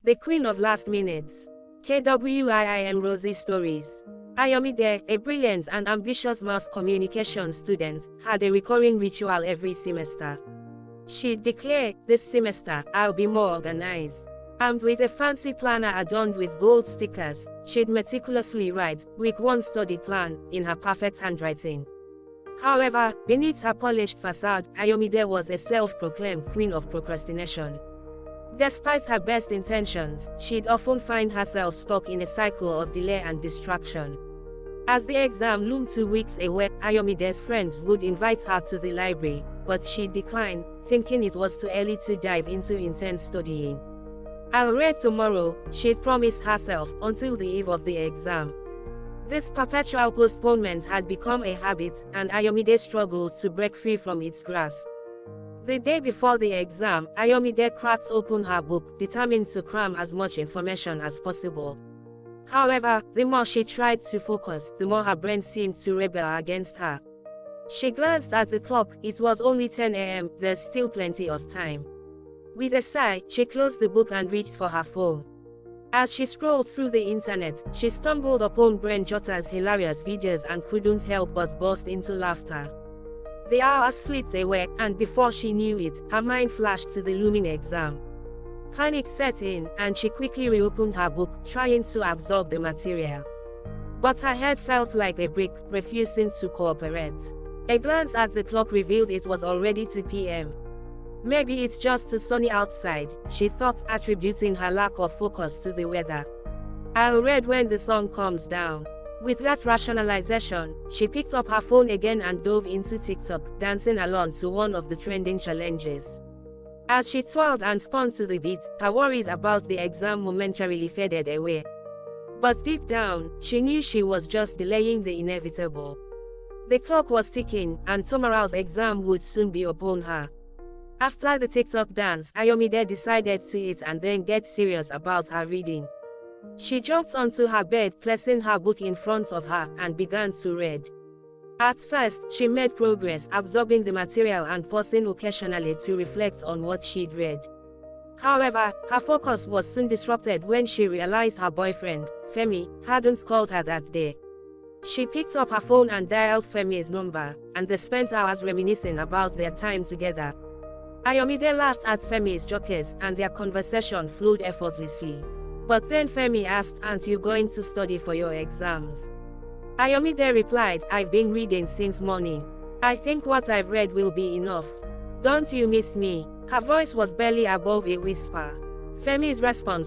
The Queen of Last Minutes. KWIIM Rosie Stories. Ayomide, a brilliant and ambitious mass communication student, had a recurring ritual every semester. She'd declare, "This semester, I'll be more organized." Armed with a fancy planner adorned with gold stickers, she'd meticulously write, "Week 1 study plan," in her perfect handwriting. However, beneath her polished facade, Ayomide was a self-proclaimed queen of procrastination. Despite her best intentions, she'd often find herself stuck in a cycle of delay and distraction. As the exam loomed 2 weeks away, Ayomide's friends would invite her to the library, but she'd decline, thinking it was too early to dive into intense studying. "I'll read tomorrow," she'd promised herself, until the eve of the exam. This perpetual postponement had become a habit, and Ayomide struggled to break free from its grasp. The day before the exam, Ayomide cracked open her book, determined to cram as much information as possible. However, the more she tried to focus, the more her brain seemed to rebel against her. She glanced at the clock. It was only 10 a.m., there's still plenty of time. With a sigh, she closed the book and reached for her phone. As she scrolled through the internet, she stumbled upon Brain Jotter's hilarious videos and couldn't help but burst into laughter. The hours slipped away, and before she knew it, her mind flashed to the looming exam. Panic set in, and she quickly reopened her book, trying to absorb the material. But her head felt like a brick, refusing to cooperate. A glance at the clock revealed it was already 2 p.m. Maybe it's just too sunny outside, she thought, attributing her lack of focus to the weather. "I'll read when the sun comes down." With that rationalization, she picked up her phone again and dove into TikTok, dancing along to one of the trending challenges. As she twirled and spun to the beat, her worries about the exam momentarily faded away. But deep down, she knew she was just delaying the inevitable. The clock was ticking, and tomorrow's exam would soon be upon her. After the TikTok dance, Ayomide decided to eat and then get serious about her reading. She jumped onto her bed, placing her book in front of her, and began to read. At first, she made progress, absorbing the material and pausing occasionally to reflect on what she'd read. However, her focus was soon disrupted when she realized her boyfriend, Femi, hadn't called her that day. She picked up her phone and dialed Femi's number, and they spent hours reminiscing about their time together. Ayomide laughed at Femi's jokes, and their conversation flowed effortlessly. But then Femi asked, "Aren't you going to study for your exams?" Ayomide replied, "I've been reading since morning. I think what I've read will be enough. Don't you miss me?" Her voice was barely above a whisper. Femi's response